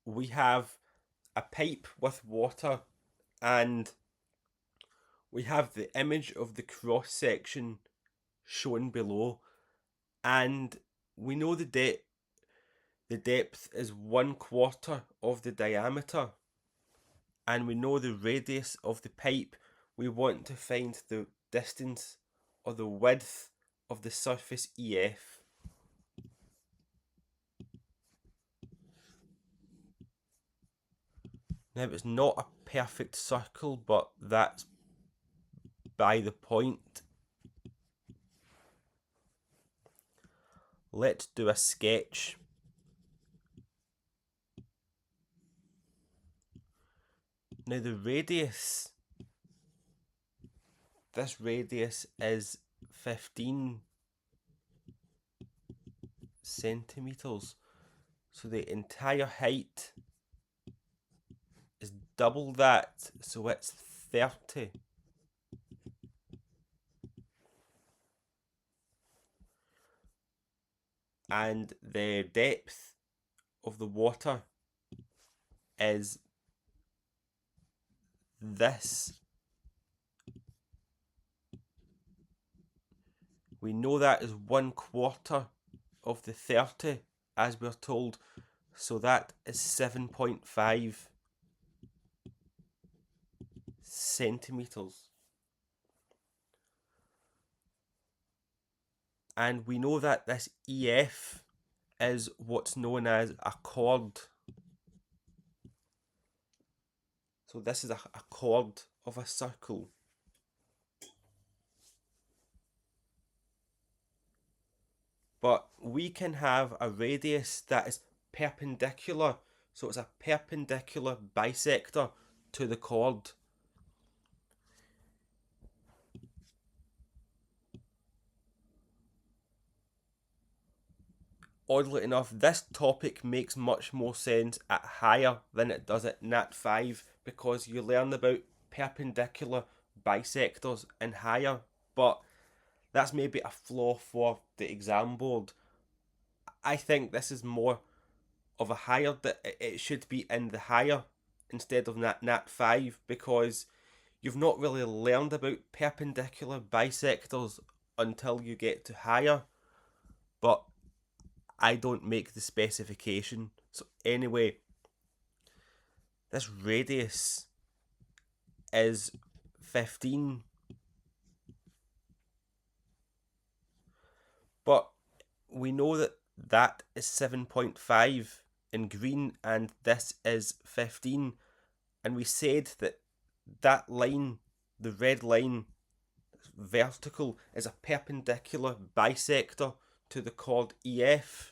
we have a pipe with water, and we have the image of the cross section shown below, and we know the depth is 1/4 of the diameter, and we know the radius of the pipe. We want to find the distance or the width of the surface EF. Now it's not a perfect circle, but that's by the point. Let's do a sketch. Now the radius, this radius is 15 centimeters. So the entire height is double that, so it's 30. And the depth of the water is this. We know that is 1/4 of the 30, as we're told, so that is 7.5 centimeters. And we know that this EF is what's known as a chord. So this is a chord of a circle. But we can have a radius that is perpendicular, so it's a perpendicular bisector to the chord. Oddly enough, this topic makes much more sense at higher than it does at Nat 5, because you learn about perpendicular bisectors in higher, but that's maybe a flaw for the exam board. I think this is more of a higher, that it should be in the higher instead of Nat 5, because you've not really learned about perpendicular bisectors until you get to higher, but I don't make the specification. So anyway, this radius is 15, but we know that that is 7.5 in green and this is 15, and we said that that line, the red line, vertical, is a perpendicular bisector to the chord EF.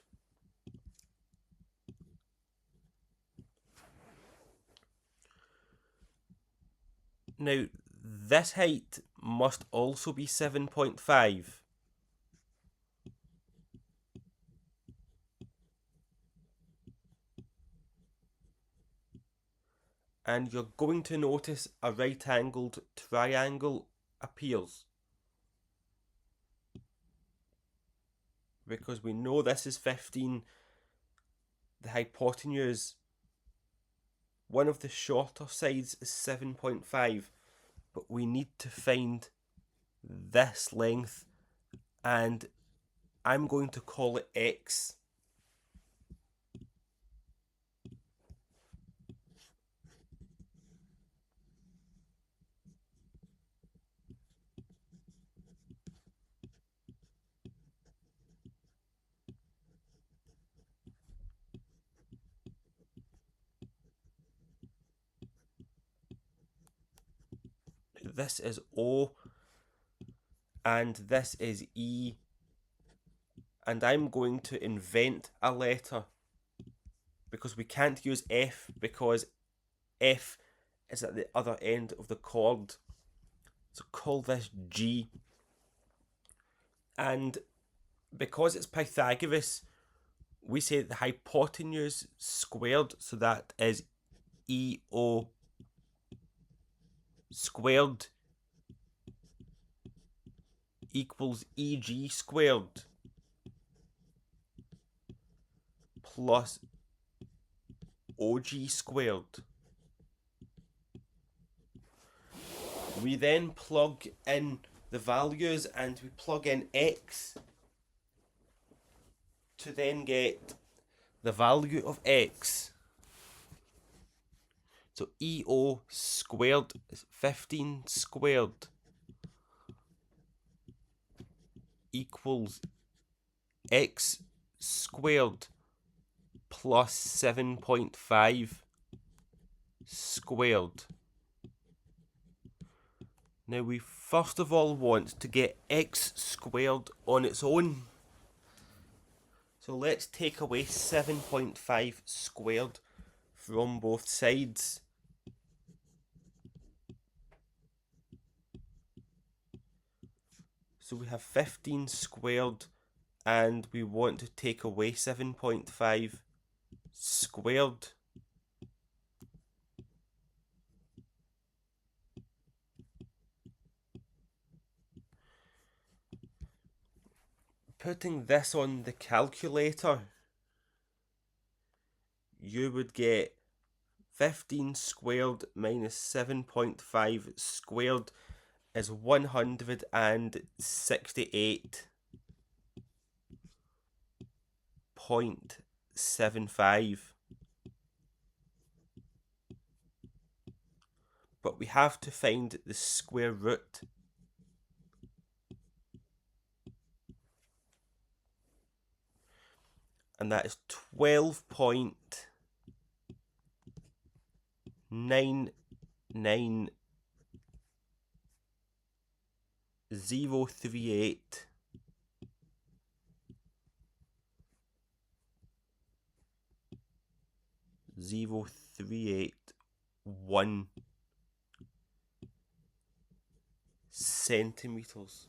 Now, this height must also be 7.5. And you're going to notice a right angled triangle appears, because we know this is 15. The hypotenuse, one of the shorter sides, is 7.5, but we need to find this length, and I'm going to call it X. This is O, and this is E, and I'm going to invent a letter, because we can't use F, because F is at the other end of the chord. So call this G. And because it's Pythagoras, we say the hypotenuse squared, so that is EO squared equals EG squared plus OG squared. We then plug in the values and we plug in x to then get the value of x. So EO squared is 15 squared equals x squared plus 7.5 squared. Now we first of all want to get x squared on its own. So let's take away 7.5 squared from both sides. So we have 15 squared and we want to take away 7.5 squared. Putting this on the calculator, you would get 15 squared minus 7.5 squared is 168.75. But we have to find the square root. And that is 12.99038 038.1 centimeters.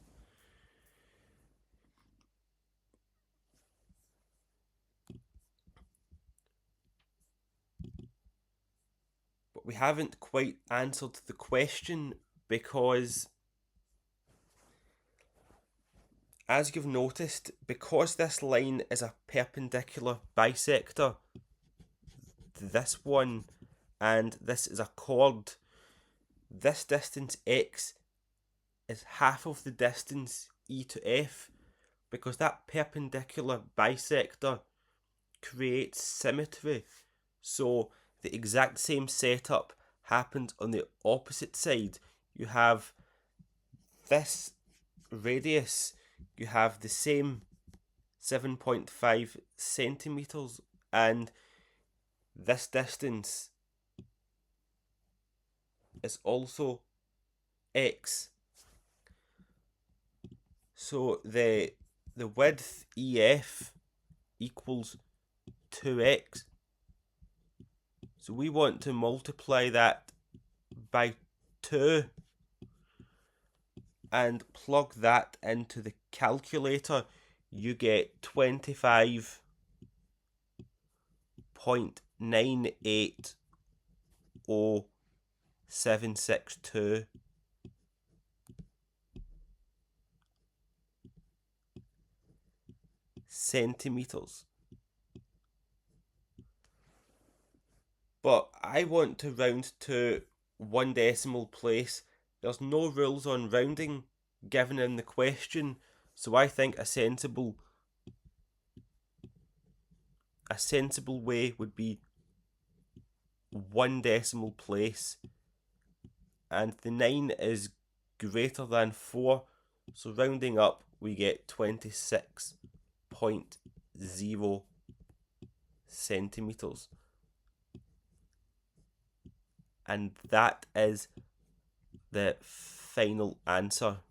But we haven't quite answered the question because, as you've noticed, because this line is a perpendicular bisector, this one and this is a chord, this distance x is half of the distance e to f, because that perpendicular bisector creates symmetry. So the exact same setup happens on the opposite side. You have this radius, you have the same 7.5 centimeters, and this distance is also x. So the width EF equals 2x. So we want to multiply that by 2 and plug that into the calculator. You get 25.980.762 centimeters. But I want to round to 1 decimal place. There's no rules on rounding given in the question, so I think a sensible way would be 1 decimal place, and the 9 is greater than 4, so rounding up we get 26.0 centimeters. And that is the final answer.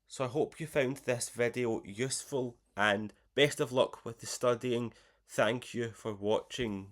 So I hope you found this video useful, and best of luck with the studying. Thank you for watching.